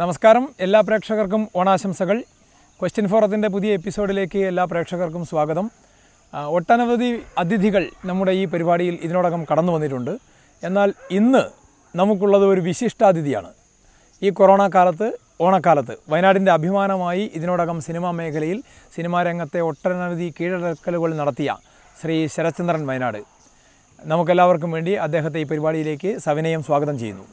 നമസ്കാരം എല്ലാ പ്രേക്ഷകർക്കും ഓണാശംസകൾ. ക്വസ്റ്റ്യൻ ഫോറത്തിൻ്റെ പുതിയ എപ്പിസോഡിലേക്ക് എല്ലാ പ്രേക്ഷകർക്കും സ്വാഗതം. ഒട്ടനവധി അതിഥികൾ നമ്മുടെ ഈ പരിപാടിയിൽ ഇതിനോടകം കടന്നു വന്നിട്ടുണ്ട്. എന്നാൽ ഇന്ന് നമുക്കുള്ളത് ഒരു വിശിഷ്ടാതിഥിയാണ്. ഈ കൊറോണ കാലത്ത്, ഓണക്കാലത്ത് വയനാടിൻ്റെ അഭിമാനമായി ഇതിനോടകം സിനിമാ മേഖലയിൽ സിനിമാ രംഗത്തെ ഒട്ടനവധി കീഴടക്കലുകൾ നടത്തിയ ശ്രീ ശരത്ചന്ദ്രൻ വയനാട്. നമുക്കെല്ലാവർക്കും വേണ്ടി അദ്ദേഹത്തെ ഈ പരിപാടിയിലേക്ക് സവിനയം സ്വാഗതം ചെയ്യുന്നു.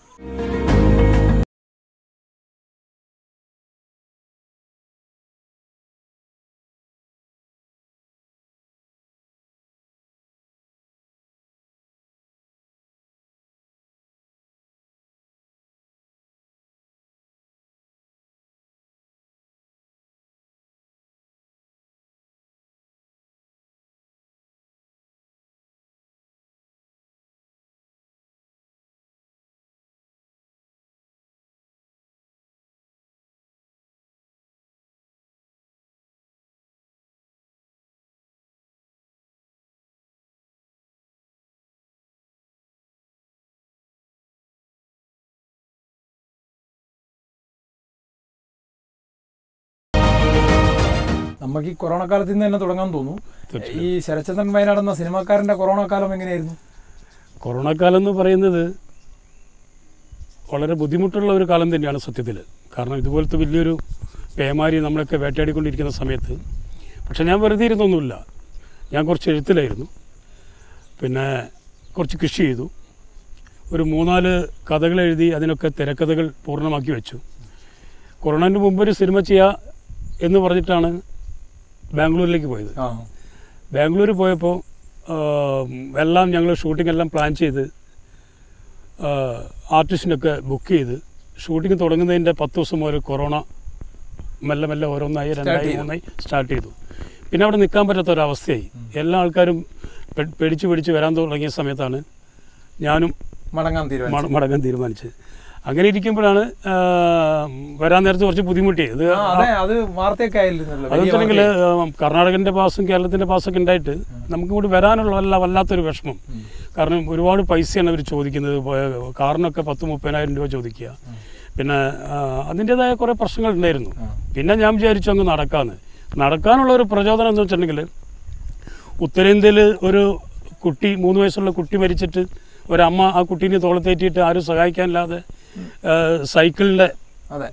നമുക്ക് ഈ കൊറോണ കാലത്ത് നിന്ന് തന്നെ തുടങ്ങാൻ തോന്നുന്നു. ഈ ശരത്ചന്ദ്രൻ വയനാട് എന്ന സിനിമാക്കാരൻ്റെ കൊറോണ കാലം എങ്ങനെയായിരുന്നു? കൊറോണ കാലം എന്ന് പറയുന്നത് വളരെ ബുദ്ധിമുട്ടുള്ള ഒരു കാലം തന്നെയാണ് സത്യത്തിൽ. കാരണം ഇതുപോലത്തെ വലിയൊരു പേമാരി നമ്മളൊക്കെ വേട്ടയാടിക്കൊണ്ടിരിക്കുന്ന സമയത്ത് പക്ഷെ ഞാൻ വെറുതെ ഇരുന്നൊന്നുമില്ല. ഞാൻ കുറച്ച് എഴുത്തിലായിരുന്നു, പിന്നെ കുറച്ച് കൃഷി ചെയ്തു, ഒരു 3-4 കഥകൾ എഴുതി അതിനൊക്കെ തിരക്കഥകൾ പൂർണ്ണമാക്കി വെച്ചു. കൊറോണൻ്റെ മുമ്പ് ഒരു സിനിമ ചെയ്യുക എന്ന് പറഞ്ഞിട്ടാണ് ബാംഗ്ലൂരിലേക്ക് പോയത്. ബാംഗ്ലൂർ പോയപ്പോൾ എല്ലാം ഞങ്ങൾ ഷൂട്ടിംഗ് എല്ലാം പ്ലാൻ ചെയ്ത് ആർട്ടിസ്റ്റിനൊക്കെ ബുക്ക് ചെയ്ത് ഷൂട്ടിംഗ് തുടങ്ങുന്നതിൻ്റെ 10 ദിവസം മുതൽ കൊറോണ മെല്ലെ മെല്ലെ ഓരോന്നായി 2-3 സ്റ്റാർട്ട് ചെയ്തു. പിന്നെ അവിടെ നിൽക്കാൻ പറ്റാത്തൊരവസ്ഥയായി. എല്ലാ ആൾക്കാരും പേടിച്ച് വരാൻ തുടങ്ങിയ സമയത്താണ് ഞാനും മടങ്ങാൻ തീരുമാനിച്ചത്. അങ്ങനെ ഇരിക്കുമ്പോഴാണ് വരാൻ നേരത്തെ കുറച്ച് ബുദ്ധിമുട്ടിയത്. അതെന്നുവെച്ചിട്ടുണ്ടെങ്കിൽ കർണാടകൻ്റെ പാസും കേരളത്തിൻ്റെ പാസ്സൊക്കെ ഉണ്ടായിട്ട് നമുക്ക് ഇങ്ങോട്ട് വരാനുള്ള വല്ലാത്തൊരു വിഷമം. കാരണം ഒരുപാട് പൈസയാണ് അവർ ചോദിക്കുന്നത്. കാറിനൊക്കെ 10-30,000 രൂപ ചോദിക്കുക. പിന്നെ അതിൻ്റേതായ കുറേ പ്രശ്നങ്ങൾ ഉണ്ടായിരുന്നു. പിന്നെ ഞാൻ വിചാരിച്ചു അങ്ങ് നടക്കാനുള്ള ഒരു പ്രചോദനം എന്ന് വെച്ചിട്ടുണ്ടെങ്കിൽ, ഉത്തരേന്ത്യയിൽ ഒരു കുട്ടി 3 വയസ്സുള്ള കുട്ടി മരിച്ചിട്ട് ഒരമ്മ ആ കുട്ടീനെ തോളത്തേറ്റിയിട്ട് ആരും സഹായിക്കാനില്ലാതെ സൈക്കിളിൻ്റെ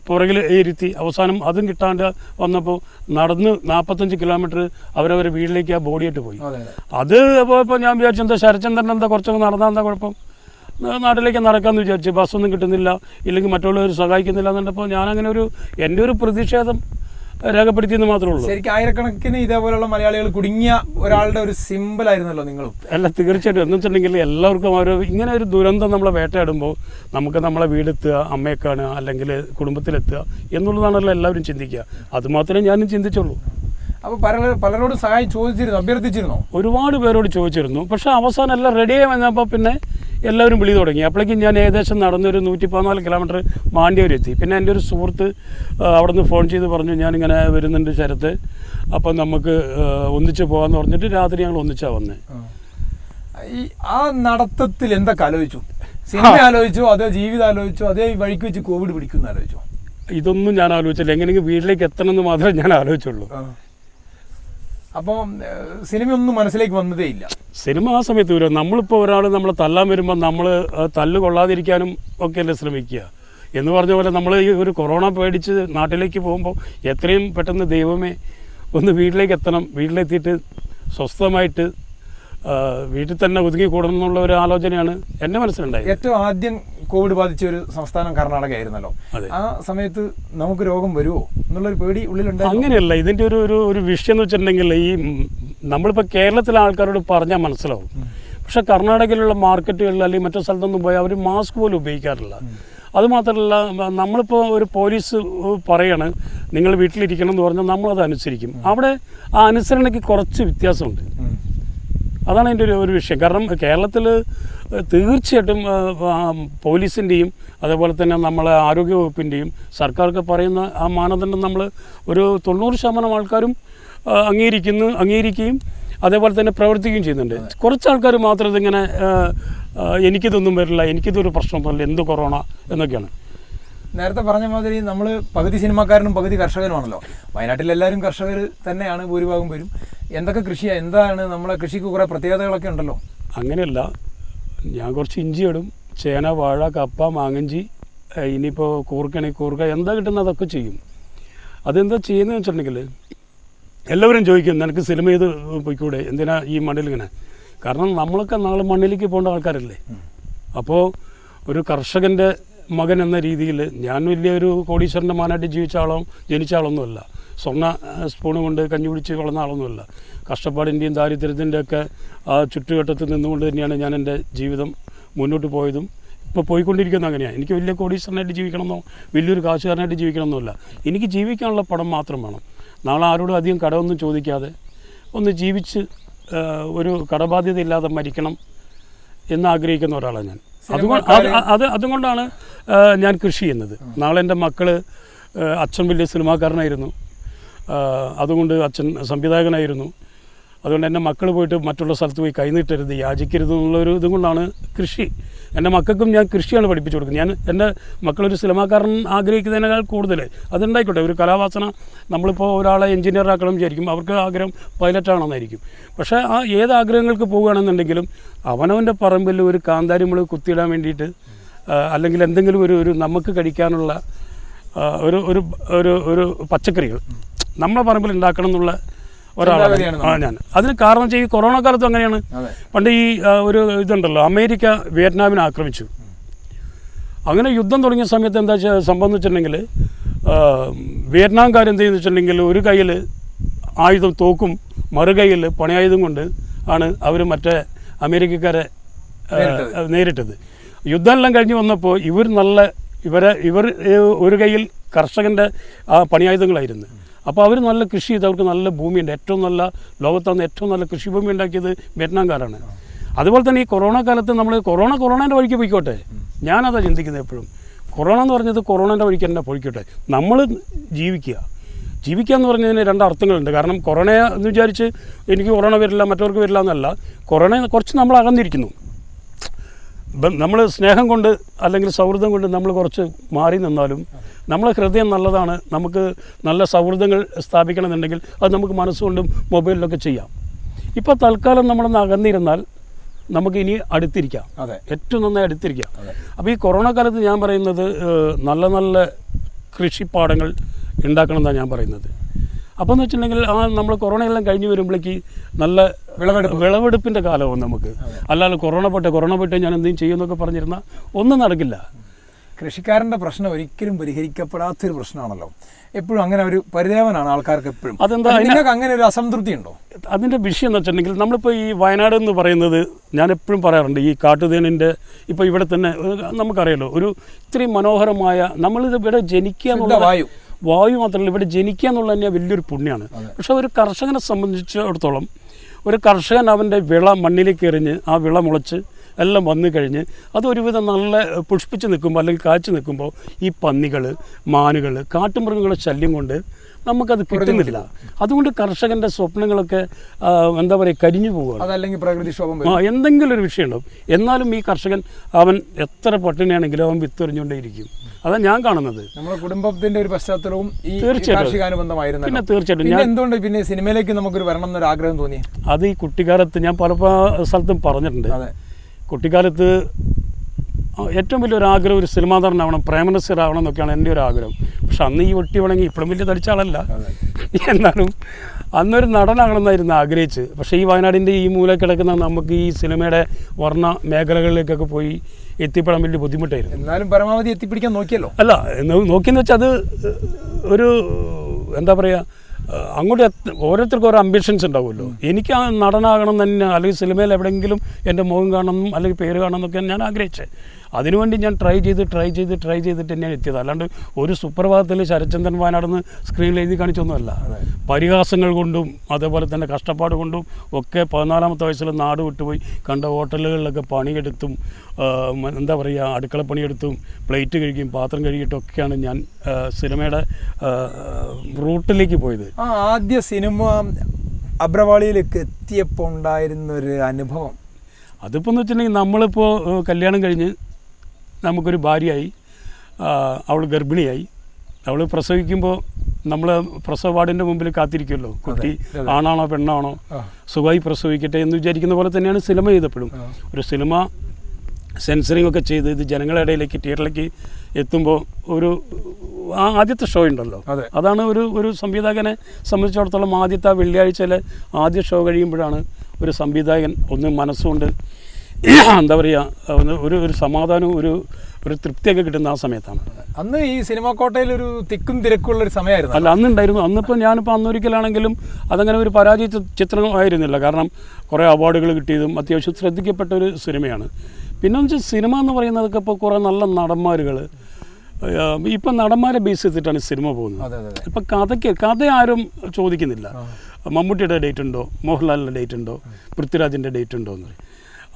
പുറകിൽ ഇരുത്തി അവസാനം അതും കിട്ടാണ്ട് വന്നപ്പോൾ നടന്ന് 45 കിലോമീറ്റർ അവരവരെ വീട്ടിലേക്ക് ആ ബോഡിയായിട്ട് പോയി. അത് പോയപ്പോൾ ഞാൻ വിചാരിച്ചു എന്താ ശരത്ചന്ദ്രൻ എന്താ കുറച്ചൊക്കെ നടന്നാൽ എന്താ കുഴപ്പം, നാട്ടിലേക്ക് നടക്കാമെന്ന് വിചാരിച്ചു. ബസ്സൊന്നും കിട്ടുന്നില്ല, ഇല്ലെങ്കിൽ മറ്റുള്ളവർ സഹായിക്കുന്നില്ല എന്നുണ്ടപ്പോൾ ഞാനങ്ങനെ എൻ്റെ ഒരു പ്രതിഷേധം രേഖപ്പെടുത്തിയെന്ന് മാത്രമേ ഉള്ളൂ. ശരിക്കും ആയിരക്കണക്കിന് ഇതേപോലുള്ള മലയാളികൾ കുടുങ്ങിയ ഒരാളുടെ ഒരു സിമ്പിളായിരുന്നല്ലോ നിങ്ങളും. അല്ല, തീർച്ചയായിട്ടും. എന്ന് വെച്ചിട്ടുണ്ടെങ്കിൽ എല്ലാവർക്കും ഇങ്ങനെ ഒരു ദുരന്തം നമ്മളെ വേട്ടയാടുമ്പോൾ നമുക്ക് നമ്മളെ വീടെത്തുക, അമ്മയെ കാണുക, അല്ലെങ്കിൽ കുടുംബത്തിലെത്തുക എന്നുള്ളതാണല്ലോ എല്ലാവരും ചിന്തിക്കുക. അതുമാത്രമേ ഞാനും ചിന്തിച്ചുള്ളൂ. അപ്പോൾ പലരോട് സഹായം അഭ്യർത്ഥിച്ചിരുന്നോ? ഒരുപാട് പേരോട് ചോദിച്ചിരുന്നു. പക്ഷേ അവസാനം എല്ലാം റെഡിയായി വന്നപ്പോൾ പിന്നെ എല്ലാവരും വിളി തുടങ്ങി. അപ്പോഴേക്കും ഞാൻ ഏകദേശം നടന്നൊരു 114 കിലോമീറ്റർ മാണ്ടിയൂരെത്തി. പിന്നെ എൻ്റെ ഒരു സുഹൃത്ത് അവിടെ നിന്ന് ഫോൺ ചെയ്ത് പറഞ്ഞു ഞാനിങ്ങനെ വരുന്നുണ്ട് ശരത്ത്, അപ്പം നമുക്ക് ഒന്നിച്ച് പോകാമെന്ന് പറഞ്ഞിട്ട് രാത്രി ഞങ്ങൾ ഒന്നിച്ചാണ് വന്നത്. ഈ ആ നടത്തത്തിൽ എന്തൊക്കെ ആലോചിച്ചു? സിനിമ ആലോചിച്ചോ, അതോ ജീവിതം ആലോചിച്ചോ, അതേ വഴിക്ക് വെച്ച് കോവിഡ് പിടിക്കുമെന്ന് ആലോചിച്ചോ? ഇതൊന്നും ഞാൻ ആലോചിച്ചില്ല. എങ്ങനെയെങ്കിലും വീട്ടിലേക്ക് എത്തണമെന്ന് മാത്രമേ ഞാൻ ആലോചിച്ചുള്ളൂ. അപ്പോൾ സിനിമയൊന്നും മനസ്സിലേക്ക് വന്നതേ ഇല്ല. സിനിമ ആ സമയത്ത് വരും. നമ്മളിപ്പോൾ ഒരാൾ നമ്മളെ തല്ലാൻ വരുമ്പോൾ നമ്മൾ തല്ല് കൊള്ളാതിരിക്കാനും ഒക്കെയല്ലേ ശ്രമിക്കുക. എന്ന് പറഞ്ഞ പോലെ നമ്മൾ ഈ ഒരു കൊറോണ പേടിച്ച് നാട്ടിലേക്ക് പോകുമ്പോൾ എത്രയും പെട്ടെന്ന് ദൈവമേ ഒന്ന് വീട്ടിലേക്ക് എത്തണം, വീട്ടിലെത്തിയിട്ട് സ്വസ്ഥമായിട്ട് വീട്ടിൽ തന്നെ ഒതുങ്ങിക്കൂടണം എന്നുള്ള ഒരു ആലോചനയാണ് എൻ്റെ മനസ്സിലുണ്ടായത്. ഏറ്റവും ആദ്യം കോവിഡ് ബാധിച്ച ഒരു സംസ്ഥാനം കർണാടക ആയിരുന്നല്ലോ. ആ സമയത്ത് നമുക്ക് രോഗം വരുമോ എന്നുള്ളൊരു പേടി ഉള്ളിലുണ്ടായിരുന്നു? അങ്ങനെയല്ല. ഇതിൻ്റെ ഒരു വിഷയം എന്ന് വെച്ചിട്ടുണ്ടെങ്കിൽ, ഈ നമ്മളിപ്പോൾ കേരളത്തിലെ ആൾക്കാരോട് പറഞ്ഞാൽ മനസ്സിലാവും. പക്ഷേ കർണാടകയിലുള്ള മാർക്കറ്റുകളിൽ അല്ലെങ്കിൽ മറ്റു സ്ഥലത്തൊന്നും പോയാൽ അവർ മാസ്ക് പോലും ഉപയോഗിക്കാറില്ല. അതുമാത്രമല്ല, നമ്മളിപ്പോൾ ഒരു പോലീസ് പറയാണ് നിങ്ങൾ വീട്ടിലിരിക്കണം എന്ന് പറഞ്ഞാൽ നമ്മളത് അനുസരിക്കും. അവിടെ ആ അനുസരണയ്ക്ക് കുറച്ച് വ്യത്യാസമുണ്ട്. അതാണ് എൻ്റെ ഒരു വിഷയം. കാരണം കേരളത്തിൽ തീർച്ചയായിട്ടും പോലീസിൻ്റെയും അതേപോലെ തന്നെ നമ്മളെ ആരോഗ്യവകുപ്പിൻ്റെയും സർക്കാർക്ക് പറയുന്ന ആ മാനദണ്ഡം നമ്മൾ ഒരു 90% ആൾക്കാരും അംഗീകരിക്കുകയും അതേപോലെ തന്നെ പ്രവർത്തിക്കുകയും ചെയ്യുന്നുണ്ട്. കുറച്ച് ആൾക്കാർ മാത്രം ഇതിങ്ങനെ എനിക്കിതൊന്നും വരില്ല, എനിക്കിതൊരു പ്രശ്നമൊന്നുമില്ല, എന്ത് കൊറോണ എന്നൊക്കെയാണ്. നേരത്തെ പറഞ്ഞ മാതിരി നമ്മൾ പകുതി സിനിമാക്കാരനും പകുതി കർഷകനുമാണല്ലോ. വയനാട്ടിൽ എല്ലാവരും കർഷകർ തന്നെയാണ് ഭൂരിഭാഗം പേരും. എന്തൊക്കെ കൃഷിയാണ്, എന്താണ് നമ്മളെ കൃഷിക്ക് കുറേ പ്രത്യേകതകളൊക്കെ ഉണ്ടല്ലോ? അങ്ങനെയല്ല, ഞാൻ കുറച്ച് ഇഞ്ചി ഇടും, ചേന, വാഴ, കപ്പ, മാങ്ങഞ്ചി, ഇനിയിപ്പോൾ കൂർക്ക എന്താ കിട്ടുന്നത് അതൊക്കെ ചെയ്യും. അതെന്താ ചെയ്യുന്നതെന്ന് വെച്ചിട്ടുണ്ടെങ്കിൽ എല്ലാവരും ചോദിക്കും നിനക്ക് സിനിമ ചെയ്ത് പോയിക്കൂടെ, എന്തിനാ ഈ മണ്ണിലിങ്ങനെ? കാരണം നമ്മളൊക്കെ നാളെ മണ്ണിലേക്ക് പോകേണ്ട ആൾക്കാരല്ലേ. അപ്പോൾ ഒരു കർഷകൻ്റെ മകൻ എന്ന രീതിയിൽ ഞാൻ വലിയൊരു കോടീശ്വരൻ്റെ മാനായിട്ട് ജനിച്ച ആളൊന്നുമല്ല. സ്വർണ്ണ സ്പൂണ് കൊണ്ട് കഞ്ഞി പിടിച്ച് വളർന്ന ആളൊന്നുമല്ല. കഷ്ടപ്പാടിൻ്റെയും ദാരിദ്ര്യത്തിൻ്റെയൊക്കെ ആ ചുറ്റുവട്ടത്തിൽ നിന്നുകൊണ്ട് തന്നെയാണ് ഞാൻ എൻ്റെ ജീവിതം മുന്നോട്ട് പോയതും ഇപ്പോൾ പോയിക്കൊണ്ടിരിക്കുന്നത്. അങ്ങനെയാണ്. എനിക്ക് വലിയ കോടീശ്വരനായിട്ട് ജീവിക്കണമെന്നോ വലിയൊരു കാശുകാരനായിട്ട് ജീവിക്കണമെന്നല്ല. എനിക്ക് ജീവിക്കാനുള്ള പണം മാത്രം വേണം. നാളെ ആരോടും അധികം കടമൊന്നും ചോദിക്കാതെ ഒന്ന് ജീവിച്ച് ഒരു കടബാധ്യത ഇല്ലാതെ മരിക്കണം എന്ന് ആഗ്രഹിക്കുന്ന ഒരാളാണ് ഞാൻ. അതുകൊണ്ടാണ് ഞാൻ കൃഷി ചെയ്യുന്നത്. നാളെ എൻ്റെ മക്കൾ, അച്ഛൻ വലിയ സിനിമാക്കാരനായിരുന്നു, അതുകൊണ്ട് അച്ഛൻ സംവിധായകനായിരുന്നു. അതുകൊണ്ട് എൻ്റെ മക്കൾ പോയിട്ട് മറ്റുള്ള സ്ഥലത്ത് പോയി കൈനീട്ടരുത്, യാചിക്കരുത് എന്നുള്ളൊരു ഇതുകൊണ്ടാണ് കൃഷി. എൻ്റെ മക്കൾക്കും ഞാൻ കൃഷിയാണ് പഠിപ്പിച്ചു കൊടുക്കുന്നത്. ഞാൻ എൻ്റെ മക്കളൊരു സിനിമാക്കാരൻ ആഗ്രഹിക്കുന്നതിനേക്കാൾ കൂടുതൽ അതുണ്ടായിക്കോട്ടെ. ഒരു കലാവാസന, നമ്മളിപ്പോൾ ഒരാളെ എഞ്ചിനീയർ ആക്കണം വിചാരിക്കും, അവർക്ക് ആഗ്രഹം പൈലറ്റാണെന്നായിരിക്കും. പക്ഷേ ആ ഏത് ആഗ്രഹങ്ങൾക്ക് പോകുകയാണെന്നുണ്ടെങ്കിലും അവനവൻ്റെ പറമ്പിൽ ഒരു കാന്താരി മുളക് കുത്തിയിടാൻ വേണ്ടിയിട്ട്, അല്ലെങ്കിൽ എന്തെങ്കിലും ഒരു നമുക്ക് കഴിക്കാനുള്ള ഒരു പച്ചക്കറികൾ നമ്മളെ പറമ്പിൽ ഉണ്ടാക്കണം എന്നുള്ള ഒരാളാണ് ഞാൻ. അതിന് കാരണം വെച്ചാൽ ഈ കൊറോണ കാലത്തും അങ്ങനെയാണ്. പണ്ട് ഈ ഒരു ഇതുണ്ടല്ലോ, അമേരിക്ക വിയറ്റ്നാമിനെ ആക്രമിച്ചു. അങ്ങനെ യുദ്ധം തുടങ്ങിയ സമയത്ത് എന്താ സംഭവം എന്ന് വെച്ചിട്ടുണ്ടെങ്കിൽ, വിയറ്റ്നാംകാർ എന്ത് ചെയ്യുന്നു വെച്ചിട്ടുണ്ടെങ്കിൽ ഒരു കയ്യിൽ ആയുധം തോക്കും, മറുകൈയിൽ പണയായുധം കൊണ്ട് ആണ് അവർ മറ്റേ അമേരിക്കക്കാരെ നേരിട്ടത്. യുദ്ധമെല്ലാം കഴിഞ്ഞ് വന്നപ്പോൾ ഇവർ ഒരു കയ്യിൽ കർഷകൻ്റെ ആ പണിയായുധങ്ങളായിരുന്നു. അപ്പോൾ അവർ നല്ല കൃഷി ചെയ്ത് അവർക്ക് നല്ല ഭൂമിയുണ്ട്. ഏറ്റവും നല്ല ലോകത്താണ് ഏറ്റവും നല്ല കൃഷിഭൂമി ഉണ്ടാക്കിയത് വിയറ്റ്നാംകാരാണ്. അതുപോലെ തന്നെ ഈ കൊറോണ കാലത്ത് നമ്മൾ കൊറോണേൻ്റെ വഴിക്ക് പോയിക്കോട്ടെ, ഞാനതാ ചിന്തിക്കുന്നത് എപ്പോഴും. കൊറോണ എന്ന് പറഞ്ഞത് കൊറോണേൻ്റെ വഴിക്ക് തന്നെ പോയിക്കോട്ടെ, നമ്മൾ ജീവിക്കുക എന്ന് പറഞ്ഞതിന് രണ്ട് അർത്ഥങ്ങളുണ്ട്. കാരണം കൊറോണ എന്ന് വിചാരിച്ച് എനിക്ക് കൊറോണ വരില്ല മറ്റവർക്ക് വരില്ല എന്നല്ല. കൊറോണ കുറച്ച് നമ്മൾ അകന്നിരിക്കുന്നു. നമ്മൾ സ്നേഹം കൊണ്ട് അല്ലെങ്കിൽ സൗഹൃദം കൊണ്ട് നമ്മൾ കുറച്ച് മാറി നിന്നാലും നമ്മളെ ഹൃദയം നല്ലതാണ്. നമുക്ക് നല്ല സൗഹൃദങ്ങൾ സ്ഥാപിക്കണമെന്നുണ്ടെങ്കിൽ അത് നമുക്ക് മനസ്സുകൊണ്ടും മൊബൈലിലൊക്കെ ചെയ്യാം. ഇപ്പോൾ തൽക്കാലം നമ്മളൊന്ന് അകന്നിരുന്നാൽ നമുക്ക് ഇനി അടുത്തിരിക്കാം, ഏറ്റവും നന്നായി അടുത്തിരിക്കാം. അപ്പോൾ ഈ കൊറോണ കാലത്ത് ഞാൻ പറയുന്നത് നല്ല നല്ല കൃഷിപ്പാടങ്ങൾ ഉണ്ടാക്കണമെന്നാണ് ഞാൻ പറയുന്നത്. അപ്പോൾ എന്ന് വെച്ചിട്ടുണ്ടെങ്കിൽ നമ്മൾ കൊറോണയെല്ലാം കഴിഞ്ഞ് വരുമ്പോഴേക്ക് നല്ല വിളവെടുപ്പിൻ്റെ കാലവും നമുക്ക്. അല്ലാതെ കൊറോണ പോട്ടെ ഞാൻ എന്തെങ്കിലും ചെയ്യുമെന്നൊക്കെ പറഞ്ഞിരുന്നാൽ ഒന്നും നടക്കില്ല. കൃഷിക്കാരൻ്റെ പ്രശ്നം ഒരിക്കലും പരിഹരിക്കപ്പെടാത്തൊരു പ്രശ്നമാണല്ലോ. എപ്പോഴും അങ്ങനെ ഒരു പരിദേവനാണ് ആൾക്കാർക്ക് എപ്പോഴും. അതെന്താ, നിങ്ങൾക്ക് അങ്ങനെ ഒരു അസംതൃപ്തി ഉണ്ടോ? അതിൻ്റെ വിഷയം എന്ന് വെച്ചിട്ടുണ്ടെങ്കിൽ നമ്മളിപ്പോൾ ഈ വയനാട് എന്ന് പറയുന്നത് ഞാൻ എപ്പോഴും പറയാറുണ്ട്, ഈ കാട്ടുതേനിൻ്റെ ഇപ്പോൾ ഇവിടെ തന്നെ നമുക്കറിയാലോ ഒരു ഇത്രയും മനോഹരമായ, നമ്മളിത് ഇവിടെ ജനിക്കുക എന്നുള്ള വായു മാത്രമല്ല, ഇവിടെ ജനിക്കുക എന്നുള്ളത് തന്നെ വലിയൊരു പുണ്യമാണ്. പക്ഷെ ഒരു കർഷകനെ സംബന്ധിച്ചിടത്തോളം ഒരു കർഷകൻ അവൻ്റെ വിള മണ്ണിലേക്ക് എറിഞ്ഞ് ആ വിള മുളച്ച് എല്ലാം വന്നു കഴിഞ്ഞ് അതൊരുവിധം നല്ല പുഷ്പിച്ച് നിൽക്കുമ്പോൾ അല്ലെങ്കിൽ കാഴ്ച നിൽക്കുമ്പോൾ ഈ പന്നികൾ, മാനുകൾ, കാട്ടുമൃഗങ്ങളുടെ ശല്യം കൊണ്ട് നമുക്കത് കിട്ടുന്നില്ല. അതുകൊണ്ട് കർഷകൻ്റെ സ്വപ്നങ്ങളൊക്കെ എന്താ പറയുക കരിഞ്ഞു പോവുകയാണ്. അതല്ലെങ്കിൽ പ്രകൃതിക്ഷോഭം എന്തെങ്കിലും ഒരു വിഷയം ഉണ്ടാവും. എന്നാലും ഈ കർഷകൻ അവൻ എത്ര പട്ടിണിയാണെങ്കിലും അവൻ വിത്തെറിഞ്ഞുകൊണ്ടേയിരിക്കും. അതാണ് ഞാൻ കാണുന്നത്. നമ്മുടെ കുടുംബത്തിന്റെ ഒരു പശ്ചാത്തലവും ഈ കാർഷികാനുബന്ധമായിരുന്നു. പിന്നെ തീർച്ചയായിട്ടും ഞാൻ എന്തുകൊണ്ട് പിന്നെ സിനിമയിലേക്ക് നമുക്കൊരു വരണം എന്നൊരു ആഗ്രഹം തോന്നി? അത് ഈ കുട്ടിക്കാലത്ത് ഞാൻ പല സ്ഥലത്തും പറഞ്ഞിട്ടുണ്ട്. കുട്ടിക്കാലത്ത് ഏറ്റവും വലിയൊരു ആഗ്രഹം ഒരു സിനിമാ നടനാവണം, പ്രേമനസ്യരാവണം എന്നൊക്കെയാണ് എൻ്റെ ഒരു ആഗ്രഹം. പക്ഷെ അന്ന് ഈ ഒട്ടി വണങ്ങി, ഇപ്പോഴും വലിയ തടിച്ച ആളല്ല, എന്നാലും അന്നൊരു നടനാകണമെന്നായിരുന്നു ആഗ്രഹിച്ച്. പക്ഷേ ഈ വയനാടിൻ്റെ ഈ മൂല കിടക്കുന്ന നമുക്ക് ഈ സിനിമയുടെ വർണ്ണ മേഖലകളിലേക്കൊക്കെ പോയി എത്തിപ്പെടാൻ വലിയ ബുദ്ധിമുട്ടായിരുന്നു. എന്നാലും പരമാവധി എത്തിപ്പിടിക്കാൻ നോക്കിയല്ലോ. അല്ല, നോക്കിയെന്ന് വെച്ചാൽ അത് ഒരു എന്താ പറയുക, അങ്ങോട്ട് ഓരോരുത്തർക്കും ഓരോ അംബിഷൻസ് ഉണ്ടാവുമല്ലോ. എനിക്ക് ആ നടനാകണം തന്നെ, അല്ലെങ്കിൽ സിനിമയിൽ എവിടെയെങ്കിലും എൻ്റെ മുഖം കാണണം അല്ലെങ്കിൽ പേര് കാണണം എന്നൊക്കെ ഞാൻ ആഗ്രഹിച്ചത്. അതിനുവേണ്ടി ഞാൻ ട്രൈ ചെയ്തിട്ട് തന്നെയാണ് എത്തിയത്. അല്ലാണ്ട് ഒരു സുപ്രഭാതത്തിൽ ശരത്ചന്ദ്രൻ വയനാടെന്ന് സ്ക്രീനിൽ എഴുതി കാണിച്ചൊന്നുമല്ല. പരിഹാസങ്ങൾ കൊണ്ടും അതേപോലെ തന്നെ കഷ്ടപ്പാട് കൊണ്ടും ഒക്കെ 14ാമത്തെ വയസ്സിൽ നാട് വിട്ടുപോയി കണ്ട ഹോട്ടലുകളിലൊക്കെ പണിയെടുത്തും എന്താ പറയുക, അടുക്കള പണിയെടുത്തും പ്ലേറ്റ് കഴുകിയും പാത്രം കഴുകിയിട്ടൊക്കെയാണ് ഞാൻ സിനിമയുടെ റൂട്ടിലേക്ക് പോയത്. ആദ്യ സിനിമ അബ്രവാളിയിലേക്ക് എത്തിയപ്പോൾ ഉണ്ടായിരുന്നൊരു അനുഭവം അതിപ്പോൾ എന്ന് വെച്ചിട്ടുണ്ടെങ്കിൽ നമ്മളിപ്പോൾ കല്യാണം കഴിഞ്ഞ് നമുക്കൊരു ഭാര്യയായി, അവൾ ഗർഭിണിയായി. അവൾ പ്രസവിക്കുമ്പോൾ നമ്മൾ പ്രസവ വാർഡിൻ്റെ മുമ്പിൽ കാത്തിരിക്കുമല്ലോ, കുട്ടി ആണാണോ പെണ്ണാണോ, സുഖമായി പ്രസവിക്കട്ടെ എന്ന് വിചാരിക്കുന്ന പോലെ തന്നെയാണ് സിനിമ ചെയ്തപ്പോഴും. ഒരു സിനിമ സെൻസറിങ് ഒക്കെ ചെയ്ത് ഇത് ജനങ്ങളുടെ ഇടയിലേക്ക് തിയേറ്ററിലേക്ക് എത്തുമ്പോൾ ഒരു ആദ്യത്തെ ഷോ ഉണ്ടല്ലോ, അതാണ് ഒരു സംവിധായകനെ സംബന്ധിച്ചിടത്തോളം ആദ്യത്തെ വെള്ളിയാഴ്ചയിലെ ആദ്യ ഷോ കഴിയുമ്പോഴാണ് ഒരു സംവിധായകൻ ഒന്ന് മനസ്സുകൊണ്ട് എന്താ പറയുക ഒരു സമാധാനവും ഒരു തൃപ്തിയൊക്കെ കിട്ടുന്ന ആ സമയത്താണ്. അന്ന് ഈ സിനിമാ കോട്ടയിൽ ഒരു തിക്കും തിരക്കുള്ളൊരു സമയമായിരുന്നു. അല്ല, അന്നുണ്ടായിരുന്നു. അന്നിപ്പോൾ ഞാനിപ്പോൾ അന്നൊരിക്കലാണെങ്കിലും അതങ്ങനെ ഒരു പരാജയ ചിത്രമായിരുന്നില്ല. കാരണം കുറേ അവാർഡുകൾ കിട്ടിയതും അത്യാവശ്യം ശ്രദ്ധിക്കപ്പെട്ട ഒരു സിനിമയാണ്. പിന്നെ വെച്ചാൽ സിനിമ എന്ന് പറയുന്നതൊക്കെ ഇപ്പോൾ കുറേ നല്ല നടന്മാരുകൾ, ഇപ്പം നടന്മാരെ ബേസ് ചെയ്തിട്ടാണ് സിനിമ പോകുന്നത്. ഇപ്പം കഥ ആരും ചോദിക്കുന്നില്ല. മമ്മൂട്ടിയുടെ ഡേറ്റ് ഉണ്ടോ, മോഹൻലാലിൻ്റെ ഡേറ്റ് ഉണ്ടോ, പൃഥ്വിരാജിൻ്റെ ഡേറ്റ് ഉണ്ടോ എന്ന് പറയും.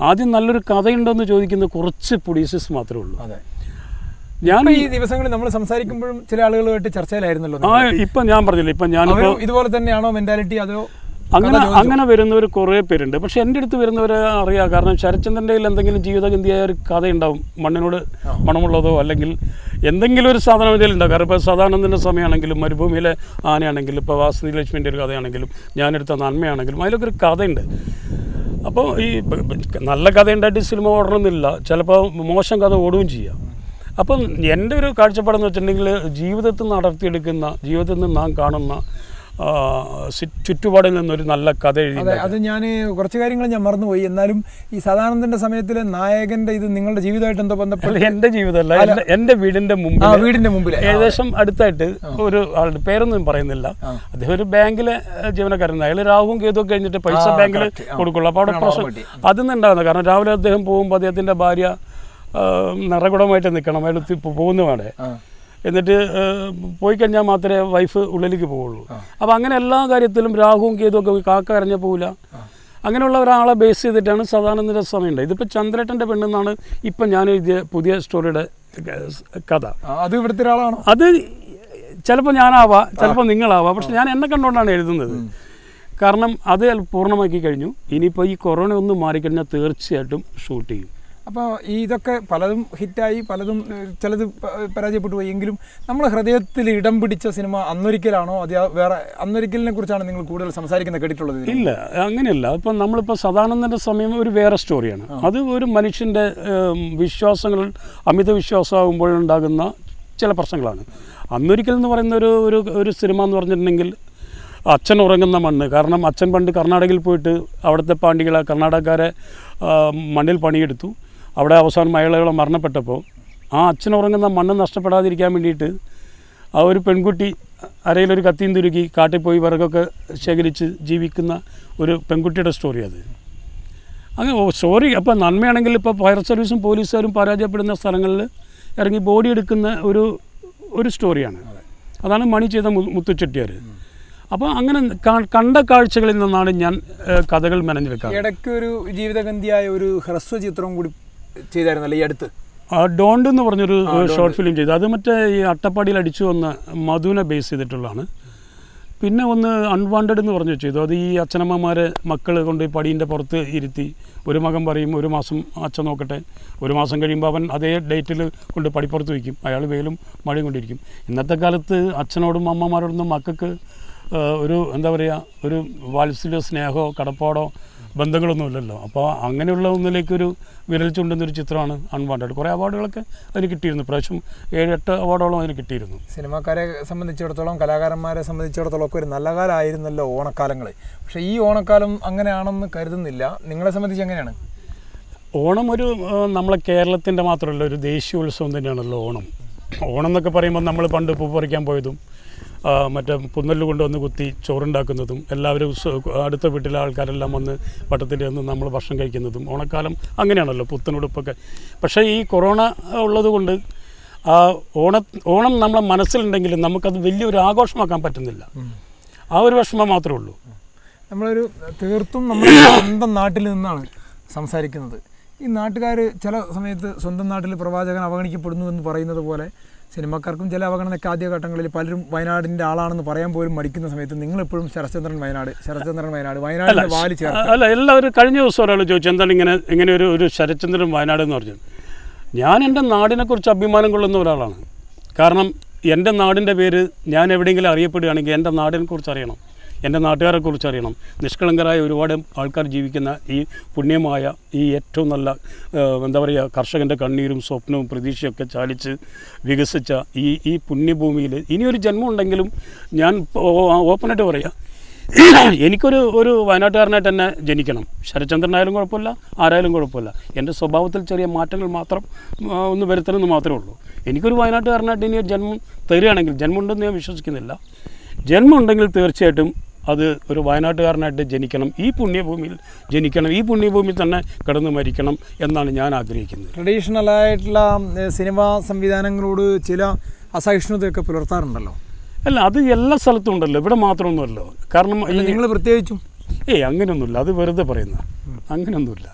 ആദ്യം നല്ലൊരു കഥയുണ്ടോ എന്ന് ചോദിക്കുന്ന കുറച്ച് പ്രൊഡ്യൂസേഴ്സ് മാത്രമേ ഉള്ളൂ. ഞാൻ ഈ ദിവസങ്ങളിൽ നമ്മൾ സംസാരിക്കുമ്പോഴും ചില ആളുകളുമായിട്ട് ചർച്ചയിലായിരുന്നല്ലോ. ഇപ്പം ഞാൻ പറഞ്ഞില്ല, ഇപ്പം ഞാനിപ്പോൾ ഇതുപോലെ തന്നെയാണോ മെന്റാലിറ്റി, അതോ അങ്ങനെ വരുന്നവർ കുറേ പേരുണ്ട്. പക്ഷെ എൻ്റെ അടുത്ത് വരുന്നവരെ അറിയാം. കാരണം ശരത്ചന്ദ്രൻ്റെ കയ്യിൽ എന്തെങ്കിലും ജീവിതഗന്ധിയായ ഒരു കഥയുണ്ടാവും, മണ്ണിനോട് മണമുള്ളതോ അല്ലെങ്കിൽ എന്തെങ്കിലും ഒരു സാധനം ഇതിൽ ഉണ്ടാവും. കാരണം ഇപ്പോൾ സദാനന്ദൻ്റെ സമയമാണെങ്കിലും, മരുഭൂമിയിലെ ആനയാണെങ്കിലും, ഇപ്പോൾ വാസുദി ലക്ഷ്മിൻ്റെ ഒരു കഥയാണെങ്കിലും, ഞാനെടുത്ത നന്മയാണെങ്കിലും, അതിലൊക്കെ ഒരു കഥയുണ്ട്. അപ്പോൾ ഈ നല്ല കഥ ഉണ്ടായിട്ട് സിനിമ ഓടണമെന്നില്ല, ചിലപ്പോൾ മോശം കഥ ഓടുകയും ചെയ്യാം. അപ്പം എൻ്റെ ഒരു കാഴ്ചപ്പാടെന്ന് വെച്ചിട്ടുണ്ടെങ്കിൽ ജീവിതത്തിൽ നിന്ന് നടത്തിയെടുക്കുന്ന, ജീവിതത്തിൽ നിന്ന് നാം കാണുന്ന ചുറ്റുപാടിൽ നിന്നൊരു നല്ല കഥ എഴുതി. അത് ഞാൻ കുറച്ച് കാര്യങ്ങൾ ഞാൻ മറന്നുപോയി. എന്നാലും ഈ സദാനന്ദൻ്റെ സമയത്തിലെ നായകൻ്റെ ഇത് നിങ്ങളുടെ ജീവിതമായിട്ട് എന്തോ ബന്ധപ്പെട്ട? എൻ്റെ ജീവിതമല്ല, എൻ്റെ വീടിൻ്റെ മുമ്പിൽ ഏകദേശം അടുത്തായിട്ട് ഒരു ആളുടെ പേരൊന്നും പറയുന്നില്ല. അദ്ദേഹം ഒരു ബാങ്കിലെ ജീവനക്കാരൻ. അയാൾ രാഹുവും കേതും കഴിഞ്ഞിട്ട് പൈസ ബാങ്കിൽ കൊടുക്കുള്ളൂ. അപ്പോൾ അവിടെ പ്രശ്നം അതൊന്നും ഉണ്ടാകുന്നത്. കാരണം രാവിലെ അദ്ദേഹം പോകുമ്പോൾ അദ്ദേഹത്തിൻ്റെ ഭാര്യ നിറകുടമായിട്ട് നിൽക്കണം, അയാൾ പോകുന്നതാണ്. എന്നിട്ട് പോയി കഴിഞ്ഞാൽ മാത്രമേ വൈഫ് ഉള്ളിലേക്ക് പോവുള്ളൂ. അപ്പോൾ അങ്ങനെ എല്ലാ കാര്യത്തിലും രാഹുവും കേതും ഒക്കെ കാക്ക അരഞ്ഞ പോവില്ല. അങ്ങനെയുള്ള ഒരാളെ ബേസ് ചെയ്തിട്ടാണ് സദാനന്ദൻ്റെ സമയമുണ്ട്. ഇതിപ്പോൾ ചന്ദ്രേട്ടൻ്റെ പെണ്ണെന്നാണ് ഇപ്പം ഞാൻ എഴുതിയ പുതിയ സ്റ്റോറിയുടെ കഥ. അത് ഇവിടുത്തെ ഒരാളാണോ? അത് ചിലപ്പോൾ ഞാനാവാം, ചിലപ്പോൾ നിങ്ങളാവാം. പക്ഷെ ഞാൻ എന്നെ കണ്ടുകൊണ്ടാണ് എഴുതുന്നത്. കാരണം അത് പൂർണ്ണമാക്കി കഴിഞ്ഞു. ഇനിയിപ്പോൾ ഈ കൊറോണ ഒന്ന് മാറിക്കഴിഞ്ഞാൽ തീർച്ചയായിട്ടും ഷൂട്ട് ചെയ്യും. അപ്പോൾ ഇതൊക്കെ പലതും ഹിറ്റായി, പലതും ചിലത് പരാജയപ്പെട്ടു പോയി. എങ്കിലും നമ്മൾ ഹൃദയത്തിൽ ഇടം പിടിച്ച സിനിമ അന്നൊരിക്കലാണോ, അത് വേറെ അന്നൊരിക്കലിനെ കുറിച്ചാണ് നിങ്ങൾ കൂടുതൽ സംസാരിക്കുന്നത് കേട്ടിട്ടുള്ളത്? ഇല്ല, അങ്ങനെയല്ല. ഇപ്പം നമ്മളിപ്പോൾ സദാനന്ദൻ്റെ സമയം ഒരു വേറെ സ്റ്റോറിയാണ്. അത് ഒരു മനുഷ്യൻ്റെ വിശ്വാസങ്ങൾ അമിത വിശ്വാസമാകുമ്പോഴുണ്ടാകുന്ന ചില പ്രശ്നങ്ങളാണ്. അന്നൊരിക്കൽ എന്ന് പറയുന്ന ഒരു സിനിമ എന്ന് പറഞ്ഞിട്ടുണ്ടെങ്കിൽ അച്ഛൻ ഉറങ്ങുന്ന മണ്ണ്. കാരണം അച്ഛൻ പണ്ട് കർണാടകയിൽ പോയിട്ട് അവിടുത്തെ പാണ്ഡികളെ കർണാടകക്കാരെ മണ്ണിൽ പണിയെടുത്തു. അവിടെ അവസാനം അയാളുകൾ മരണപ്പെട്ടപ്പോൾ ആ അച്ഛൻ ഉറങ്ങുന്ന മണ്ണ് നഷ്ടപ്പെടാതിരിക്കാൻ വേണ്ടിയിട്ട് ആ ഒരു പെൺകുട്ടി അരയിലൊരു കത്തിയും തുരുക്കി കാട്ടിൽ പോയി വിറകൊക്കെ ശേഖരിച്ച് ജീവിക്കുന്ന ഒരു പെൺകുട്ടിയുടെ സ്റ്റോറി അത്. അങ്ങനെ സ്റ്റോറി അപ്പോൾ നന്മയാണെങ്കിൽ ഇപ്പോൾ ഫയർ സർവീസും പോലീസുകാരും പരാജയപ്പെടുന്ന സ്ഥലങ്ങളിൽ ഇറങ്ങി ബോഡി എടുക്കുന്ന ഒരു സ്റ്റോറിയാണ്. അതാണ് മണി ചെയ്ത മുത്തുച്ചെട്ടിയാർ. അപ്പോൾ അങ്ങനെ കണ്ട കാഴ്ചകളിൽ നിന്നാണ് ഞാൻ കഥകൾ മെനഞ്ഞു വെക്കാറ്. ഇടയ്ക്ക് ഒരു ജീവിതഗന്ധിയായ ഒരു ഹ്രസ്വ ചിത്രം കൂടി ചെയ്തായിരുന്നല്ലോ ഈ അടുത്ത്, ഡോണ്ട് എന്ന് പറഞ്ഞൊരു ഷോർട്ട് ഫിലിം ചെയ്തു. അത് മറ്റേ ഈ അട്ടപ്പാടിയിൽ അടിച്ചു വന്ന മധുവിനെ ബേസ് ചെയ്തിട്ടുള്ളതാണ്. പിന്നെ ഒന്ന് അൺവാണ്ടഡ് എന്ന് പറഞ്ഞു ചെയ്തു. അത് ഈ അച്ഛനമ്മമാരെ മക്കൾ കൊണ്ട് പടീൻ്റെ പുറത്ത് ഇരുത്തി ഒരു മകൻ പറയും ഒരു മാസം അച്ഛൻ നോക്കട്ടെ, ഒരു മാസം കഴിയുമ്പോൾ അവൻ അതേ ഡേറ്റിൽ കൊണ്ട് പടിപ്പുറത്ത് വയ്ക്കും, അയാൾ വെയിലും മഴയും കൊണ്ടിരിക്കും. ഇന്നത്തെ കാലത്ത് അച്ഛനോടും അമ്മമാരോടൊന്നും മക്കൾക്ക് ഒരു എന്താ പറയുക ഒരു വാത്സല്യ സ്നേഹമോ കടപ്പാടോ ബന്ധങ്ങളൊന്നുമില്ലല്ലോ. അപ്പോൾ അങ്ങനെയുള്ള ഒന്നിലേക്കൊരു വിരൽ ചൂണ്ടുന്നൊരു ചിത്രമാണ് അൺവാണ്ടഡ്. കുറേ അവാർഡുകളൊക്കെ അതിന് കിട്ടിയിരുന്നു. പ്രാവശ്യം 7-8 അവാർഡോളം അതിന് കിട്ടിയിരുന്നു. സിനിമാക്കാരെ സംബന്ധിച്ചിടത്തോളം, കലാകാരന്മാരെ സംബന്ധിച്ചിടത്തോളം ഒക്കെ ഒരു നല്ല കാലമായിരുന്നല്ലോ ഓണക്കാലങ്ങൾ. പക്ഷേ ഈ ഓണക്കാലം അങ്ങനെയാണെന്ന് കരുതുന്നില്ല. നിങ്ങളെ സംബന്ധിച്ച് എങ്ങനെയാണ്? ഓണം നമ്മളെ കേരളത്തിൻ്റെ മാത്രമല്ല ഒരു ദേശീയോത്സവം തന്നെയാണല്ലോ ഓണം. ഓണം എന്നൊക്കെ പറയുമ്പോൾ നമ്മൾ പണ്ട് പൂ പറിക്കാൻ പോയതും മറ്റേ പുന്നല് കൊണ്ടുവന്ന് കുത്തി ചോറുണ്ടാക്കുന്നതും എല്ലാവരും അടുത്ത വീട്ടിലെ ആൾക്കാരെല്ലാം വന്ന് വട്ടത്തിൽ വന്ന് നമ്മൾ ഭക്ഷണം കഴിക്കുന്നതും ഓണക്കാലം അങ്ങനെയാണല്ലോ, പുത്തനുടുപ്പൊക്കെ. പക്ഷേ ഈ കൊറോണ ഉള്ളത് കൊണ്ട് ഓണം നമ്മളെ മനസ്സിലുണ്ടെങ്കിലും നമുക്കത് വലിയൊരു ആഘോഷമാക്കാൻ പറ്റുന്നില്ല. ആ ഒരു വിഷമം മാത്രമേ ഉള്ളൂ. നമ്മളൊരു തീർത്തും നമ്മുടെ സ്വന്തം നാട്ടിൽ നിന്നാണ് സംസാരിക്കുന്നത്. ഈ നാട്ടുകാർ ചില സമയത്ത് സ്വന്തം നാട്ടിൽ പ്രവാചകൻ അവഗണിക്കപ്പെടുന്നു എന്ന് പറയുന്നത് പോലെ സിനിമക്കാർക്കും ചില അവഗണനയൊക്കെ ആദ്യഘട്ടങ്ങളിൽ പലരും വയനാടിൻ്റെ ആളാണെന്ന് പറയാൻ പോലും മടിക്കുന്ന സമയത്ത് നിങ്ങളെപ്പോഴും ശരത്ചന്ദ്രൻ വയനാടിൻ്റെ വാല് ചേർത്ത്. അല്ല, എല്ലാവരും കഴിഞ്ഞ ദിവസം ഒരാൾ ചോദിച്ചു എന്താണ് ഇങ്ങനെ ഒരു ശരത്ചന്ദ്രൻ വയനാട് എന്ന് പറഞ്ഞു. ഞാൻ എൻ്റെ നാടിനെക്കുറിച്ച് അഭിമാനം കൊള്ളുന്ന ഒരാളാണ്. കാരണം എൻ്റെ നാടിൻ്റെ പേര് ഞാൻ എവിടെയെങ്കിലും അറിയപ്പെടുകയാണെങ്കിൽ എൻ്റെ നാടിനെക്കുറിച്ച് അറിയണം, എൻ്റെ നാട്ടുകാരെക്കുറിച്ച് അറിയണം. നിഷ്കളങ്കരായ ഒരുപാട് ആൾക്കാർ ജീവിക്കുന്ന ഈ പുണ്യമായ ഈ ഏറ്റവും നല്ല എന്താ പറയുക കർഷകൻ്റെ കണ്ണീരും സ്വപ്നവും പ്രതീക്ഷയൊക്കെ ചാലിച്ച് വികസിച്ച ഈ പുണ്യഭൂമിയിൽ ഇനിയൊരു ജന്മം ഉണ്ടെങ്കിലും ഞാൻ ഓപ്പണായിട്ട് പറയാം, എനിക്കൊരു വയനാട്ടുകാരനായിട്ട് തന്നെ ജനിക്കണം. ശരത്ചന്ദ്രനായാലും കുഴപ്പമില്ല, ആരായാലും കുഴപ്പമില്ല. എൻ്റെ സ്വഭാവത്തിൽ ചെറിയ മാറ്റങ്ങൾ മാത്രം ഒന്ന് വരുത്തണമെന്ന് മാത്രമേ ഉള്ളൂ. എനിക്കൊരു വയനാട്ടുകാരനായിട്ട് ഇനി ഒരു ജന്മം തരികയാണെങ്കിൽ, ജന്മമുണ്ടെന്ന് ഞാൻ വിശ്വസിക്കുന്നില്ല, ജന്മം ഉണ്ടെങ്കിൽ തീർച്ചയായിട്ടും അത് ഒരു വയനാട്ടുകാരനായിട്ട് ജനിക്കണം, ഈ പുണ്യഭൂമിയിൽ ജനിക്കണം, ഈ പുണ്യഭൂമിയിൽ തന്നെ കിടന്ന് മരിക്കണം എന്നാണ് ഞാൻ ആഗ്രഹിക്കുന്നത്. ട്രഡീഷണലായിട്ടുള്ള സിനിമാ സംവിധാനങ്ങളോട് ചില അസഹിഷ്ണുതയൊക്കെ പുലർത്താറുണ്ടല്ലോ. അല്ല, അത് എല്ലാ സ്ഥലത്തും ഉണ്ടല്ലോ, ഇവിടെ മാത്രമൊന്നുമല്ലോ. കാരണം നിങ്ങൾ പ്രത്യേകിച്ചും അങ്ങനെയൊന്നുമില്ല, അത് വെറുതെ പറയുന്ന അങ്ങനെയൊന്നുമില്ല.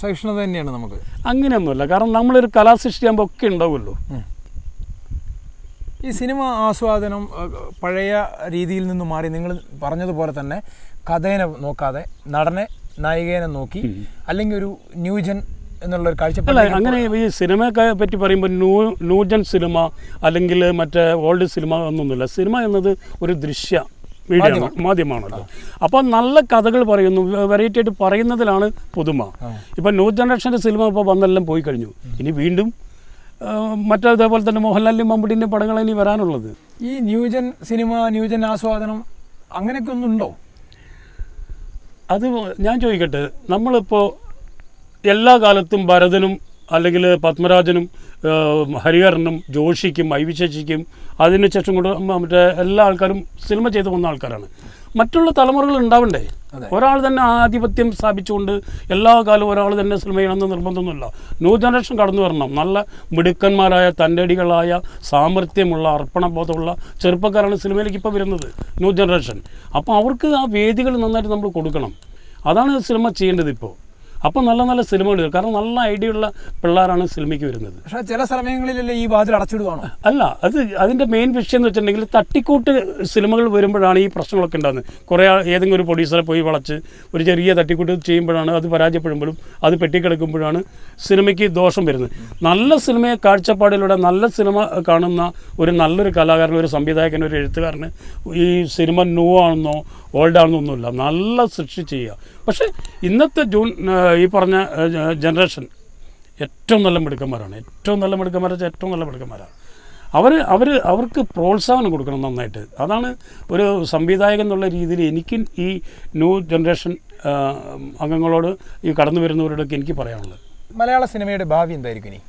സഹിഷ്ണുത തന്നെയാണ് നമുക്ക്. അങ്ങനെയൊന്നുമില്ല, കാരണം നമ്മളൊരു കലാസൃഷ്ടിയാകുമ്പോൾ ഒക്കെ ഉണ്ടാവുമല്ലോ. ഈ സിനിമ ആസ്വാദനം പഴയ രീതിയിൽ നിന്ന് മാറി നിങ്ങൾ പറഞ്ഞതുപോലെ തന്നെ കഥേനെ നോക്കാതെ നടനെ നായികേനെ നോക്കി അല്ലെങ്കിൽ ഒരു ന്യൂജൻ എന്നുള്ളൊരു കാഴ്ചപ്പാട്. അങ്ങനെ ഈ സിനിമയെ പറ്റി പറയുമ്പോൾ ന്യൂജൻ സിനിമ അല്ലെങ്കിൽ മറ്റേ ഓൾഡ് സിനിമ എന്നൊന്നുമില്ല. സിനിമ എന്നത് ഒരു ദൃശ്യ മീഡിയ മാധ്യമമാണല്ലോ. അപ്പോൾ നല്ല കഥകൾ പറയുന്നു, വെറൈറ്റി ആയിട്ട് പറയുന്നതിലാണ് പുതുമ. ഇപ്പം ന്യൂ ജനറേഷൻ്റെ സിനിമ ഇപ്പോൾ വന്നെല്ലാം പോയി കഴിഞ്ഞു. ഇനി വീണ്ടും മറ്റേതേപോലെ തന്നെ മോഹൻലാലിൻ്റെയും മമ്മൂട്ടിൻ്റെയും പടങ്ങൾ ഇനി വരാനുള്ളത്. ഈ ന്യൂജൻ സിനിമ, ന്യൂജൻ ആസ്വാദനം അങ്ങനെയൊക്കെ ഒന്നുണ്ടോ? അത് ഞാൻ ചോദിക്കട്ടെ, നമ്മളിപ്പോൾ എല്ലാ കാലത്തും ഭരതനും അല്ലെങ്കിൽ പത്മരാജനും ഹരിഹരനും ജോഷിക്കും ഐ വി ശശിക്കും അതിനുശേഷം കൂടെ മറ്റേ എല്ലാ ആൾക്കാരും സിനിമ ചെയ്തു വന്ന ആൾക്കാരാണ്. മറ്റുള്ള തലമുറകൾ ഉണ്ടാവണ്ടേ? ഒരാൾ തന്നെ ആധിപത്യം സ്ഥാപിച്ചുകൊണ്ട് എല്ലാ കാലവും ഒരാൾ തന്നെ സിനിമ ചെയ്യണമെന്ന് നിർബന്ധമൊന്നുമില്ല. ന്യൂ ജനറേഷൻ കടന്നു വരണം. നല്ല മിടുക്കന്മാരായ തൻ്റെടികളായ സാമർത്ഥ്യമുള്ള അർപ്പണബോധമുള്ള ചെറുപ്പക്കാരാണ് സിനിമയിലേക്ക് ഇപ്പോൾ വരുന്നത്, ന്യൂ ജനറേഷൻ. അപ്പോൾ അവർക്ക് ആ വേദികൾ നന്നായിട്ട് നമ്മൾ കൊടുക്കണം. അതാണ് സിനിമ ചെയ്യേണ്ടത് ഇപ്പോൾ. അപ്പോൾ നല്ല നല്ല സിനിമകൾ, കാരണം നല്ല ഐഡിയ ഉള്ള പിള്ളേരാണ് സിനിമയ്ക്ക് വരുന്നത്. പക്ഷേ ചില സമയങ്ങളിലല്ലേ ഈ വാതിൽ അടച്ചിടുവാണോ? അല്ല, അതിൻ്റെ മെയിൻ വിഷയം എന്ന് വെച്ചിട്ടുണ്ടെങ്കിൽ തട്ടിക്കൂട്ട് സിനിമകൾ വരുമ്പോഴാണ് ഈ പ്രശ്നങ്ങളൊക്കെ ഉണ്ടാകുന്നത്. കുറേ ഏതെങ്കിലും ഒരു പ്രൊഡ്യൂസറെ പോയി വളച്ച് ഒരു ചെറിയ തട്ടിക്കൂട്ട് ചെയ്യുമ്പോഴാണ് അത് പരാജയപ്പെടുമ്പോഴും അത് പെട്ടിക്കിടക്കുമ്പോഴാണ് സിനിമയ്ക്ക് ദോഷം വരുന്നത്. നല്ല സിനിമയെ കാഴ്ചപ്പാടിലൂടെ നല്ല സിനിമ കാണുന്ന ഒരു നല്ലൊരു കലാകാരൻ, ഒരു സംവിധായകൻ, ഒരു എഴുത്തുകാരന് ഈ സിനിമ ന്യൂ ആണെന്നോ ഓൾഡ് ആണെന്നൊന്നുമില്ല, നല്ല സൃഷ്ടി ചെയ്യുക. പക്ഷേ ഇന്നത്തെ ഈ പറഞ്ഞ ജനറേഷൻ ഏറ്റവും നല്ല മിടുക്കന്മാരാണ്. ഏറ്റവും നല്ല മിടുക്കന്മാരാണ്. അവർക്ക് പ്രോത്സാഹനം കൊടുക്കണം നന്നായിട്ട്. അതാണ് ഒരു സംവിധായകൻ എന്നുള്ള രീതിയിൽ എനിക്ക് ഈ ന്യൂ ജനറേഷൻ അംഗങ്ങളോട് ഈ കടന്നു വരുന്നവരോടൊക്കെ എനിക്ക് പറയാനുള്ളത്. മലയാള സിനിമയുടെ ഭാവി എന്തായിരിക്കും ഇനി?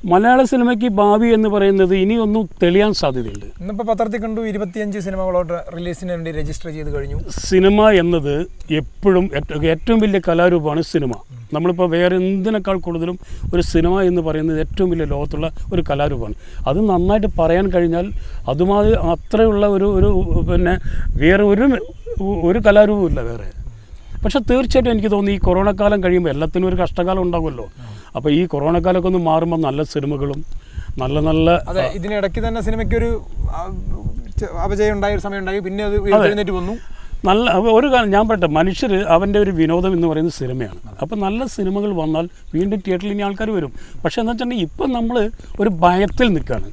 മലയാള സിനിമയ്ക്ക് ഭാവി എന്ന് പറയുന്നത് ഇനിയൊന്നും തെളിയാൻ സാധ്യതയുണ്ട്. ഇന്നിപ്പോൾ പത്രത്തിൽ കണ്ടു 25 സിനിമകളോട് റിലീസിന് വേണ്ടി രജിസ്റ്റർ ചെയ്ത് കഴിഞ്ഞു. സിനിമ എന്നത് എപ്പോഴും ഏറ്റവും വലിയ കലാരൂപമാണ് സിനിമ. നമ്മളിപ്പോൾ വേറെ എന്തിനേക്കാൾ കൂടുതലും ഒരു സിനിമ എന്ന് പറയുന്നത് ഏറ്റവും വലിയ ലോകത്തുള്ള ഒരു കലാരൂപമാണ്. അത് നന്നായിട്ട് പറയാൻ കഴിഞ്ഞാൽ അതുമാതിരി അത്രയുള്ള ഒരു പിന്നെ വേറെ ഒരു കലാരൂപമില്ല വേറെ. പക്ഷേ തീർച്ചയായിട്ടും എനിക്ക് തോന്നുന്നു ഈ കൊറോണ കാലം കഴിയുമ്പോൾ എല്ലാത്തിനും ഒരു കഷ്ടകാലം ഉണ്ടാകുമല്ലോ. അപ്പോൾ ഈ കൊറോണ കാലമൊക്കെ ഒന്ന് മാറുമ്പോൾ നല്ല സിനിമകളും നല്ല അതെ, ഇതിനിടയ്ക്ക് തന്നെ സിനിമയ്ക്കൊരു അപജയം ഉണ്ടായ ഒരു സമയം ഉണ്ടായി, പിന്നെ അത് എഴുന്നേറ്റ് വന്നു. നല്ല ഒരു കാലം ഞാൻ പറയട്ടെ, മനുഷ്യർ അവൻ്റെ ഒരു വിനോദം എന്ന് പറയുന്നത് സിനിമയാണ്. അപ്പോൾ നല്ല സിനിമകൾ വന്നാൽ വീണ്ടും തിയേറ്ററിൽ ഇനി ആൾക്കാർ വരും. പക്ഷേ എന്താ വെച്ചിട്ടുണ്ടെങ്കിൽ ഇപ്പം നമ്മൾ ഒരു ഭയത്തിൽ നിൽക്കുകയാണ്.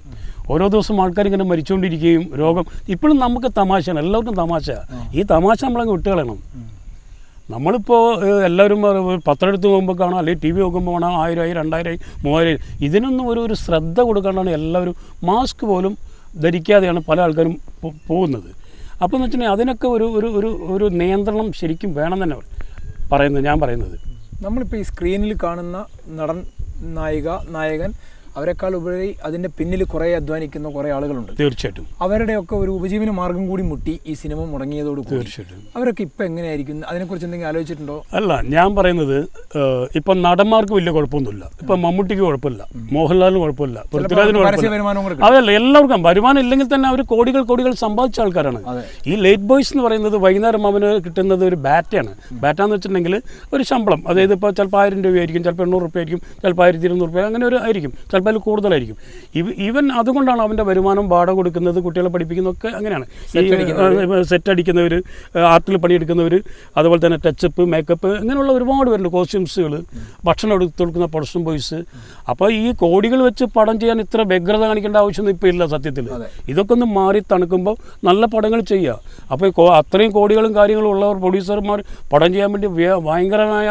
ഓരോ ദിവസം ആൾക്കാർ ഇങ്ങനെ മരിച്ചുകൊണ്ടിരിക്കുകയും രോഗം. ഇപ്പോഴും നമുക്ക് തമാശയാണ്, എല്ലാവർക്കും തമാശ. ഈ തമാശ നമ്മളങ്ങ് വിട്ടുകളയണം. നമ്മളിപ്പോൾ എല്ലാവരും പത്രം എടുത്ത് പോകുമ്പോൾ കാണാം, അല്ലെങ്കിൽ ടി വി നോക്കുമ്പോൾ കാണാം 1000, 2000, 3000. ഇതിനൊന്നും ഒരു ശ്രദ്ധ കൊടുക്കാണ്ടാണ് എല്ലാവരും മാസ്ക് പോലും ധരിക്കാതെയാണ് പല ആൾക്കാരും പോകുന്നത്. അപ്പോൾ എന്ന് വെച്ചിട്ടുണ്ടെങ്കിൽ അതിനൊക്കെ ഒരു നിയന്ത്രണം ശരിക്കും വേണം തന്നെ ഞാൻ പറയുന്നത്. നമ്മളിപ്പോൾ ഈ സ്ക്രീനിൽ കാണുന്ന നടൻ, നായകൻ അവരെക്കാൾ ഉപരി അതിൻ്റെ പിന്നിൽ കുറേ അധ്വാനിക്കുന്ന കുറേ ആളുകളുണ്ട്. തീർച്ചയായിട്ടും അവരുടെയൊക്കെ ഒരു ഉപജീവന മാർഗം കൂടി മുട്ടി ഈ സിനിമ മുടങ്ങിയതോട് തീർച്ചയായിട്ടും അവരൊക്കെ ഇപ്പം എങ്ങനെയായിരിക്കും? അതിനെക്കുറിച്ച് എന്തെങ്കിലും ആലോചിച്ചിട്ടുണ്ടോ? അല്ല, ഞാൻ പറയുന്നത് ഇപ്പം നടന്മാർക്ക് വലിയ കുഴപ്പമൊന്നുമില്ല. ഇപ്പം മമ്മൂട്ടിക്ക് കുഴപ്പമില്ല, മോഹൻലാലിന് കുഴപ്പമില്ല, പൃഥ്വിരാജിന് കുഴപ്പമില്ല. അതല്ല, എല്ലാവർക്കും വരുമാനം ഇല്ലെങ്കിൽ തന്നെ അവർ കോടികൾ സമ്പാദിച്ച ആൾക്കാരാണ്. ഈ ലേറ്റ് ബോയ്സ് എന്ന് പറയുന്നത് വൈകുന്നേരം അവന് കിട്ടുന്നത് ഒരു ബാറ്റാന്ന് വെച്ചിട്ടുണ്ടെങ്കിൽ ഒരു ശമ്പളം. അതായത് ഇപ്പോൾ ചിലപ്പോൾ 1000 രൂപയായിരിക്കും, ചിലപ്പോൾ 800 രൂപയായിരിക്കും, ചിലപ്പോൾ 1200 രൂപ, അങ്ങനെ ഒരു ആയിരിക്കും. ചിലപ്പോൾ ചിലപ്പോൾ കൂടുതലായിരിക്കും. ഈവൻ അതുകൊണ്ടാണ് അവൻ്റെ വരുമാനം വാടക കൊടുക്കുന്നത്, കുട്ടികളെ പഠിപ്പിക്കുന്നതൊക്കെ അങ്ങനെയാണ്. ഈ സെറ്റ് അടിക്കുന്നവർ, ആർട്ടിൽ പണിയെടുക്കുന്നവർ, അതുപോലെ തന്നെ ടച്ചപ്പ്, മേക്കപ്പ്, അങ്ങനെയുള്ള ഒരുപാട് പേരുണ്ട്. കോസ്റ്റ്യൂംസുകൾ, ഭക്ഷണം എടുത്ത് കൊടുക്കുന്ന പ്രൊഡക്ഷൻ ബോയ്സ്. അപ്പോൾ ഈ കോടികൾ വെച്ച് പടം ചെയ്യാൻ ഇത്ര വ്യഗ്രത കാണിക്കേണ്ട ആവശ്യമൊന്നും ഇപ്പോൾ ഇല്ല സത്യത്തിൽ. ഇതൊക്കെ ഒന്ന് മാറി തണുക്കുമ്പോൾ നല്ല പടങ്ങൾ ചെയ്യുക. അപ്പോൾ അത്രയും കോടികളും കാര്യങ്ങളും ഉള്ളവർ പ്രൊഡ്യൂസർമാർ പടം ചെയ്യാൻ വേണ്ടി ഭയങ്കരമായ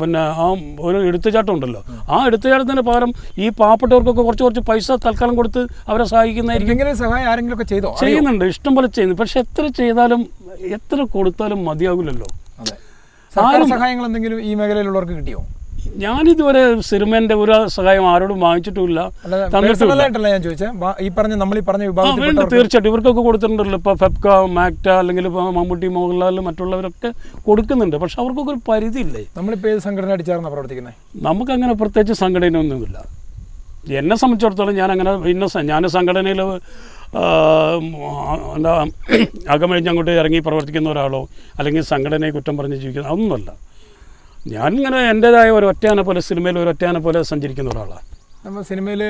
പിന്നെ ആ ഒരു എടുത്തുചാട്ടം ഉണ്ടല്ലോ. ആ എടുത്തുചാട്ടത്തിന് പകരം ഈ പാവപ്പെട്ടവർക്കൊക്കെ കുറച്ച് പൈസ തൽക്കാലം കൊടുത്ത് അവരെ സഹായിക്കുന്നതായിരിക്കും. സഹായം ആരെങ്കിലുമൊക്കെ ചെയ്യുന്നുണ്ട്, ഇഷ്ടം പോലെ ചെയ്യുന്നു. പക്ഷെ എത്ര ചെയ്താലും എത്ര കൊടുത്താലും മതിയാകില്ലല്ലോ. സഹായങ്ങൾ എന്തെങ്കിലും ഈ മേഖലയിലുള്ളവർക്ക് കിട്ടിയോ? ഞാനിതുവരെ സിനിമേൻ്റെ ഒരു സഹായം ആരോടും വാങ്ങിച്ചിട്ടുമില്ല, തന്നിട്ടില്ല. തീർച്ചയായിട്ടും ഇവർക്കൊക്കെ കൊടുത്തിട്ടുണ്ടല്ലോ. ഇപ്പോൾ ഫെബ്ക, മാക്ട, അല്ലെങ്കിൽ ഇപ്പോൾ മമ്മൂട്ടി, മോഹൻലാൽ, മറ്റുള്ളവരൊക്കെ കൊടുക്കുന്നുണ്ട്. പക്ഷെ അവർക്കൊക്കെ ഒരു പരിധിയില്ലേ. നമ്മളിപ്പോൾ ഏത് സംഘടനയായിട്ട് ചേർന്നാണ് പ്രവർത്തിക്കുന്നത്? നമുക്കങ്ങനെ പ്രത്യേകിച്ച് സംഘടനയൊന്നുമില്ല. എന്നെ സംബന്ധിച്ചിടത്തോളം ഞാൻ സംഘടനയിൽ എന്താ അകമഴിഞ്ഞ് അങ്ങോട്ട് ഇറങ്ങി പ്രവർത്തിക്കുന്ന ഒരാളോ അല്ലെങ്കിൽ സംഘടനയെ കുറ്റം പറഞ്ഞ് ജീവിക്കുന്ന അതൊന്നുമല്ല. ഞാനിങ്ങനെ എൻ്റേതായ ഒരു ഒറ്റയാനെ പോലെ, സിനിമയിൽ ഒരു ഒറ്റയാനെ പോലെ സഞ്ചരിക്കുന്ന ഒരാളാണ്. നമ്മൾ സിനിമയിൽ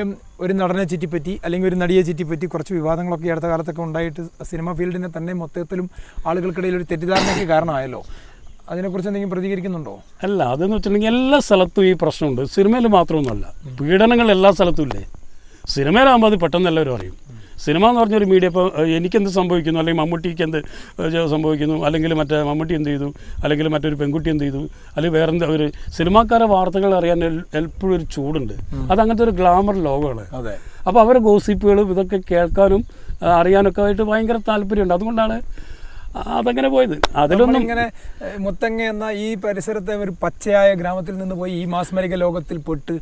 ഒരു നടനെ ചുറ്റിപ്പറ്റി അല്ലെങ്കിൽ ഒരു നടിയെ ചുറ്റിപ്പറ്റി കുറച്ച് വിവാദങ്ങളൊക്കെ അടുത്ത കാലത്തൊക്കെ ഉണ്ടായിട്ട് സിനിമ ഫീൽഡിനെ തന്നെ മൊത്തത്തിലും ആളുകൾക്കിടയിൽ ഒരു തെറ്റിദ്ധാരണയ്ക്ക് കാരണമായല്ലോ. അതിനെക്കുറിച്ച് എന്തെങ്കിലും പ്രതികരിക്കുന്നുണ്ടോ? അല്ല, അതെന്ന് വെച്ചിട്ടുണ്ടെങ്കിൽ എല്ലാ സ്ഥലത്തും ഈ പ്രശ്നമുണ്ട്. സിനിമയിൽ മാത്രമൊന്നുമല്ല, പീഡനങ്ങൾ എല്ലാ സ്ഥലത്തും ഇല്ലേ. സിനിമയിലാകുമ്പോൾ അത് പെട്ടെന്ന് എല്ലാവരും അറിയും. സിനിമ എന്ന് പറഞ്ഞൊരു മീഡിയ, ഇപ്പോൾ എനിക്കെന്ത് സംഭവിക്കുന്നു, അല്ലെങ്കിൽ മമ്മൂട്ടിക്ക് എന്ത് സംഭവിക്കുന്നു, അല്ലെങ്കിൽ മറ്റേ മമ്മൂട്ടി എന്ത് ചെയ്തു, അല്ലെങ്കിൽ മറ്റൊരു പെൺകുട്ടി എന്ത് ചെയ്തു, അല്ലെങ്കിൽ വേറെന്താ ഒരു സിനിമാക്കാരെ വാർത്തകൾ അറിയാൻ എപ്പോഴും ഒരു ചൂടുണ്ട്. അതങ്ങനത്തെ ഒരു ഗ്ലാമർ ലോകമാണ്. അപ്പോൾ അവരെ ഗോസിപ്പുകളും ഇതൊക്കെ കേൾക്കാനും അറിയാനൊക്കെ ആയിട്ട് ഭയങ്കര താല്പര്യമുണ്ട്. അതുകൊണ്ടാണ് അതങ്ങനെ പോയത്. അതിലൊന്നും ഇങ്ങനെ മുത്തങ്ങ എന്ന ഈ പരിസരത്തെ ഒരു പച്ചയായ ഗ്രാമത്തിൽ നിന്ന് പോയി ഈ മാസ്മരിക ലോകത്തിൽ പെട്ട്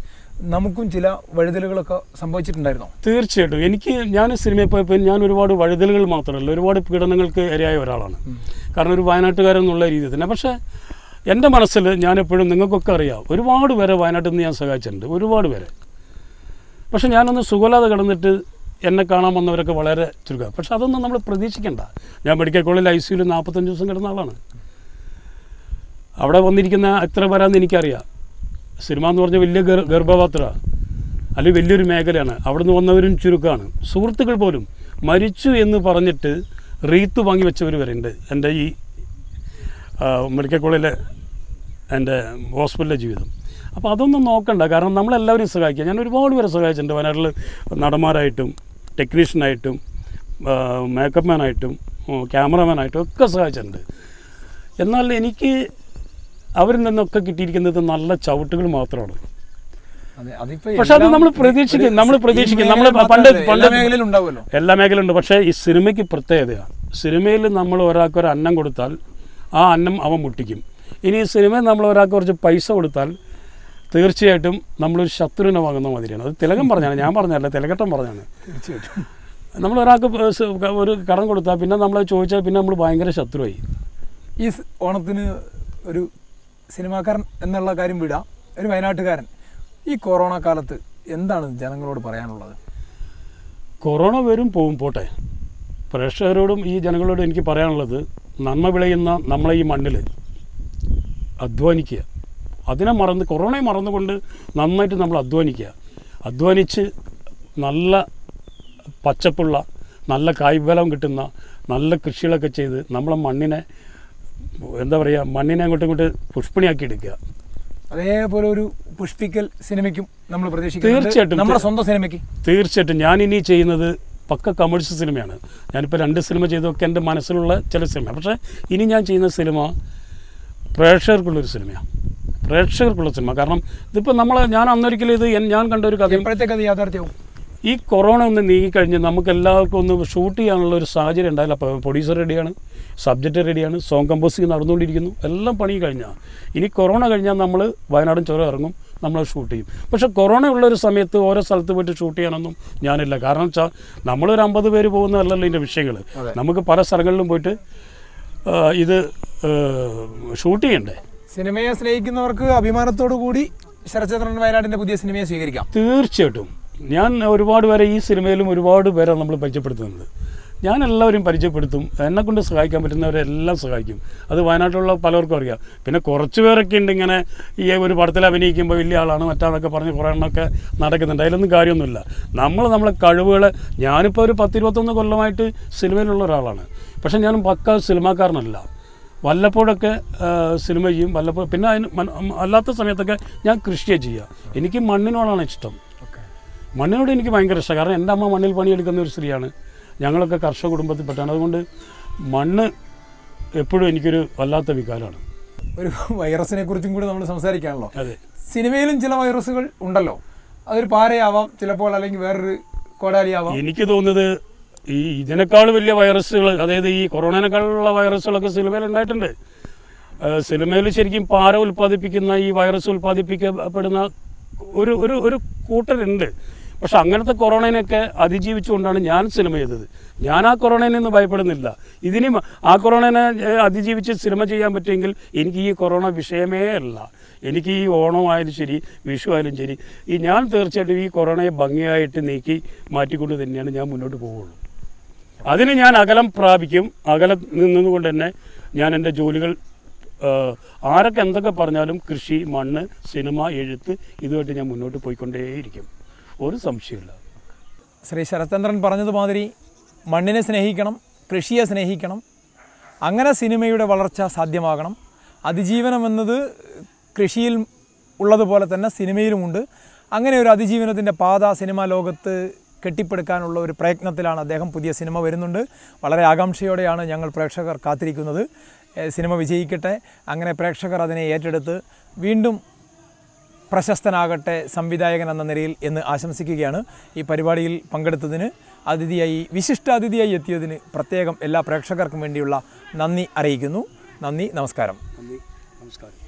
നമുക്കും ചില വഴുതലുകളൊക്കെ സംഭവിച്ചിട്ടുണ്ടായിരുന്നോ? തീർച്ചയായിട്ടും. ഞാൻ സിനിമയിൽ പോയപ്പോൾ ഞാൻ ഒരുപാട് വഴുതലുകൾ മാത്രമല്ല, ഒരുപാട് പീഡനങ്ങൾക്ക് ഇരയായ ഒരാളാണ്. കാരണം ഒരു വയനാട്ടുകാരെന്നുള്ള രീതിയിൽ തന്നെ. പക്ഷേ എൻ്റെ മനസ്സിൽ ഞാനെപ്പോഴും, നിങ്ങൾക്കൊക്കെ അറിയാം, ഒരുപാട് പേരെ വയനാട്ടിൽ നിന്ന് ഞാൻ സഹായിച്ചിട്ടുണ്ട്, ഒരുപാട് പേരെ. പക്ഷെ ഞാനൊന്ന് സുഖമില്ലാതെ കിടന്നിട്ട് എന്നെ കാണാൻ വന്നവരൊക്കെ വളരെ ചുരുക്കം. പക്ഷെ അതൊന്നും നമ്മൾ പ്രതീക്ഷിക്കേണ്ട. ഞാൻ മെഡിക്കൽ കോളേജിൽ ICUയിൽ 45 ദിവസം കിടന്ന ആളാണ്. അവിടെ വന്നിരിക്കുന്ന എത്ര പേരാന്ന് എനിക്കറിയാം. സിനിമ എന്ന് പറഞ്ഞാൽ വലിയ ഗർഭപാത്ര അല്ലെങ്കിൽ വലിയൊരു മേഖലയാണ്. അവിടെ നിന്ന് വന്നവരും ചുരുക്കമാണ്. സുഹൃത്തുക്കൾ പോലും മരിച്ചു എന്ന് പറഞ്ഞിട്ട് റീത്ത് വാങ്ങി വെച്ചവർ വരെ ഉണ്ട് എൻ്റെ ഈ മെഡിക്കൽ കോളേജിലെ എൻ്റെ ഹോസ്പിറ്റലിലെ ജീവിതം. അപ്പോൾ അതൊന്നും നോക്കണ്ട. കാരണം നമ്മളെല്ലാവരും സഹായിക്കുക. ഞാൻ ഒരുപാട് പേരെ സഹായിച്ചിട്ടുണ്ട്. വയനാട്ടിൽ നടന്മാരായിട്ടും ടെക്നീഷ്യനായിട്ടും മേക്കപ്പ് മാനായിട്ടും ക്യാമറമാനായിട്ടും ഒക്കെ സഹായിച്ചിട്ടുണ്ട്. എന്നാൽ എനിക്ക് അവരിൽ നിന്നൊക്കെ കിട്ടിയിരിക്കുന്നത് നല്ല ചവിട്ടുകൾ മാത്രമാണ്. പക്ഷെ അത് നമ്മൾ പ്രതീക്ഷിക്കും. നമ്മൾ പണ്ട് എല്ലാ മേഖലയിലുണ്ട്. പക്ഷേ ഈ സിനിമയ്ക്ക് പ്രത്യേകതയാണ്. സിനിമയിൽ നമ്മൾ ഒരാൾക്കൊരു അന്നം കൊടുത്താൽ ആ അന്നം അവൻ മുട്ടിക്കും. ഇനി സിനിമയിൽ നമ്മൾ ഒരാൾക്ക് കുറച്ച് പൈസ കൊടുത്താൽ തീർച്ചയായിട്ടും നമ്മളൊരു ശത്രുവിനെ വാങ്ങുന്ന മാതിരിയാണ്. അത് തിലകൻ പറഞ്ഞാണ്, ഞാൻ പറഞ്ഞല്ല, തിലകട്ടൻ പറഞ്ഞാണ്. തീർച്ചയായിട്ടും നമ്മൾ ഒരാൾക്ക് ഒരു കടം കൊടുത്താൽ പിന്നെ നമ്മളത് ചോദിച്ചാൽ പിന്നെ നമ്മൾ ഭയങ്കര ശത്രുവായി. ഈ ഓണത്തിന് ഒരു സിനിമാക്കാരൻ എന്നുള്ള കാര്യം വിടാം, ഒരു വയനാട്ടുകാരൻ ഈ കൊറോണ കാലത്ത് എന്താണ് ജനങ്ങളോട് പറയാനുള്ളത്? കൊറോണ വരും പോവും, പോട്ടെ. പ്രേക്ഷകരോടും ഈ ജനങ്ങളോടും എനിക്ക് പറയാനുള്ളത്, നന്മ വിളയുന്ന നമ്മളെ ഈ മണ്ണിൽ അധ്വാനിക്കുക. അതിനെ കൊറോണയെ മറന്നുകൊണ്ട് നന്നായിട്ട് നമ്മൾ അധ്വാനിച്ച് നല്ല പച്ചപ്പുള്ള, നല്ല കായ്ഫലം കിട്ടുന്ന നല്ല കൃഷികളൊക്കെ ചെയ്ത് നമ്മളെ മണ്ണിനെ എന്താ പറയുക, മണ്ണിനെ അങ്ങോട്ട് പുഷ്പണിയാക്കി എടുക്കുക. അതേപോലെ ഒരു പുഷ്പിക്കൽ സിനിമയ്ക്കും നമ്മൾ പ്രതീക്ഷിക്കുന്നു. തീർച്ചയായിട്ടും നമ്മുടെ സ്വന്തം സിനിമയ്ക്ക് തീർച്ചയായിട്ടും ഞാനിനി ചെയ്യുന്നത് പക്ക കമേഴ്ഷ്യൽ സിനിമയാണ്. ഞാനിപ്പോൾ 2 സിനിമ ചെയ്തൊക്കെ എൻ്റെ മനസ്സിലുള്ള ചില സിനിമ. പക്ഷേ ഇനി ഞാൻ ചെയ്യുന്ന സിനിമ പ്രേക്ഷകർക്കുള്ളൊരു സിനിമ. കാരണം ഇതിപ്പോൾ ഞാൻ അന്നൊരിക്കലും ഞാൻ കണ്ട ഒരു കഥ ഇപ്പോഴത്തേക്കത് യാഥാർത്ഥ്യവും. ഈ കൊറോണ ഒന്ന് നീങ്ങിക്കഴിഞ്ഞ് നമുക്ക് എല്ലാവർക്കും ഒന്ന് ഷൂട്ട് ചെയ്യാനുള്ള ഒരു സാഹചര്യം ഉണ്ടായില്ല. അപ്പോൾ പ്രൊഡ്യൂസർ റെഡിയാണ്, സബ്ജക്റ്റ് റെഡിയാണ്, സോങ് കമ്പോസിങ് നടന്നുകൊണ്ടിരിക്കുന്നു, എല്ലാം പണി കഴിഞ്ഞാൽ. ഇനി കൊറോണ കഴിഞ്ഞാൽ നമ്മൾ വയനാടും ചുരം ഇറങ്ങും, നമ്മൾ ഷൂട്ട് ചെയ്യും. പക്ഷേ കൊറോണ ഉള്ളൊരു സമയത്ത് ഓരോ സ്ഥലത്ത് പോയിട്ട് ഷൂട്ട് ചെയ്യാനൊന്നും ഞാനില്ല. കാരണം വെച്ചാൽ നമ്മളൊരു 50 പേര് പോകുന്നതല്ലല്ലോ ഇതിൻ്റെ വിഷയങ്ങൾ. നമുക്ക് പല സ്ഥലങ്ങളിലും പോയിട്ട് ഇത് ഷൂട്ട് ചെയ്യണ്ടേ. സിനിമയെ സ്നേഹിക്കുന്നവർക്ക് അഭിമാനത്തോടു കൂടി ശരത്ചന്ദ്രൻ വയനാടിൻ്റെ പുതിയ സിനിമയെ സ്വീകരിക്കാം. തീർച്ചയായിട്ടും. ഞാൻ ഒരുപാട് പേരെ ഈ സിനിമയിലും ഒരുപാട് പേരെ നമ്മൾ പരിചയപ്പെടുത്തുന്നുണ്ട്. ഞാൻ എല്ലാവരും പരിചയപ്പെടുത്തും. എന്നെക്കൊണ്ട് സഹായിക്കാൻ പറ്റുന്നവരെല്ലാം സഹായിക്കും. അത് വയനാട്ടിലുള്ള പലർക്കും അറിയാം. പിന്നെ കുറച്ച് പേരൊക്കെ ഉണ്ട് ഇങ്ങനെ ഈ ഒരു പടത്തിൽ അഭിനയിക്കുമ്പോൾ വലിയ ആളാണ് മറ്റാന്നൊക്കെ പറഞ്ഞ് കുറേ എണ്ണമൊക്കെ നടക്കുന്നുണ്ട്. അതിലൊന്നും കാര്യമൊന്നുമില്ല. നമ്മളെ കഴിവുകളെ, ഞാനിപ്പോൾ ഒരു 10-21 കൊല്ലമായിട്ട് സിനിമയിലുള്ള ഒരാളാണ്. പക്ഷേ ഞാൻ പക്ക സിനിമാക്കാരനല്ല. വല്ലപ്പോഴൊക്കെ സിനിമ ചെയ്യും, വല്ലപ്പോഴും. പിന്നെ അതിന് അല്ലാത്ത സമയത്തൊക്കെ ഞാൻ കൃഷിയാണ് ചെയ്യുക. എനിക്ക് മണ്ണിനോടാണ് ഇഷ്ടം. മണ്ണിനോട് എനിക്ക് ഭയങ്കര ഇഷ്ടം. കാരണം എൻ്റെ അമ്മ മണ്ണിൽ പണിയെടുക്കുന്ന ഒരു സ്ത്രീയാണ്. ഞങ്ങളൊക്കെ കർഷക കുടുംബത്തിൽപ്പെട്ടാണ്. അതുകൊണ്ട് മണ്ണ് എപ്പോഴും എനിക്കൊരു വല്ലാത്ത വികാരമാണ്. ഒരു വൈറസിനെ കുറിച്ചും കൂടി നമ്മൾ സംസാരിക്കാണല്ലോ. അതെ, സിനിമയിലും ചില വൈറസുകൾ ഉണ്ടല്ലോ. അതൊരു പാരയാവാം ചിലപ്പോൾ, അല്ലെങ്കിൽ വേറൊരു കോടാലിയാവാം. എനിക്ക് തോന്നുന്നത് ഇതിനേക്കാൾ വലിയ വൈറസുകൾ, അതായത് ഈ കൊറോണേനേക്കാളുള്ള വൈറസുകളൊക്കെ സിനിമയിൽ ഉണ്ടായിട്ടുണ്ട്. സിനിമയിൽ ശരിക്കും പാര ഉൽപ്പാദിപ്പിക്കുന്ന ഈ വൈറസ് ഉൽപ്പാദിപ്പിക്കപ്പെടുന്ന ഒരു കൂട്ടരുണ്ട്. പക്ഷെ അങ്ങനത്തെ കൊറോണേനെയൊക്കെ അതിജീവിച്ചുകൊണ്ടാണ് ഞാൻ സിനിമ ചെയ്തത്. ഞാൻ ആ കൊറോണയിൽ നിന്ന് ഭയപ്പെടുന്നില്ല. ഇതിനും ആ കൊറോണനെ അതിജീവിച്ച് സിനിമ ചെയ്യാൻ പറ്റുമെങ്കിൽ എനിക്ക് ഈ കൊറോണ വിഷയമേ അല്ല. എനിക്ക് ഈ ഓണമായാലും ശരി, വിഷു ആയാലും ശരി, ഞാൻ തീർച്ചയായിട്ടും ഈ കൊറോണയെ ഭംഗിയായിട്ട് നീക്കി മാറ്റിക്കൊണ്ട് തന്നെയാണ് ഞാൻ മുന്നോട്ട് പോവുള്ളൂ. അതിന് ഞാൻ അകലം പ്രാപിക്കും. അകലം നിന്നുകൊണ്ട് തന്നെ ഞാൻ എൻ്റെ ജോലികൾ, ആരൊക്കെ എന്തൊക്കെ പറഞ്ഞാലും കൃഷി, മണ്ണ്, സിനിമ, എഴുത്ത്, ഇതുമായിട്ട് ഞാൻ മുന്നോട്ട് പോയിക്കൊണ്ടേയിരിക്കും. ഒരു സംശയമില്ല. ശ്രീ ശരത്ചന്ദ്രൻ പറഞ്ഞതുമാതിരി മണ്ണിനെ സ്നേഹിക്കണം, കൃഷിയെ സ്നേഹിക്കണം. അങ്ങനെ സിനിമയുടെ വളർച്ച സാധ്യമാകണം. അതിജീവനം എന്നത് കൃഷിയിൽ ഉള്ളതുപോലെ തന്നെ സിനിമയിലുമുണ്ട്. അങ്ങനെ ഒരു അതിജീവനത്തിൻ്റെ പാത സിനിമാ ലോകത്ത് കെട്ടിപ്പടുക്കാനുള്ള ഒരു പ്രയത്നത്തിലാണ് അദ്ദേഹം. പുതിയ സിനിമ വരുന്നുണ്ട്. വളരെ ആകാംക്ഷയോടെയാണ് ഞങ്ങൾ പ്രേക്ഷകർ കാത്തിരിക്കുന്നത്. സിനിമ വിജയിക്കട്ടെ. അങ്ങനെ പ്രേക്ഷകർ അതിനെ ഏറ്റെടുത്ത് വീണ്ടും പ്രശസ്തനാകട്ടെ സംവിധായകൻ എന്ന നിലയിൽ എന്ന് ആശംസിക്കുകയാണ്. ഈ പരിപാടിയിൽ പങ്കെടുത്തതിന്, വിശിഷ്ടാതിഥിയായി എത്തിയതിന് പ്രത്യേകം എല്ലാ പ്രേക്ഷകർക്കും വേണ്ടിയുള്ള നന്ദി അറിയിക്കുന്നു. നന്ദി, നമസ്കാരം. നമസ്കാരം.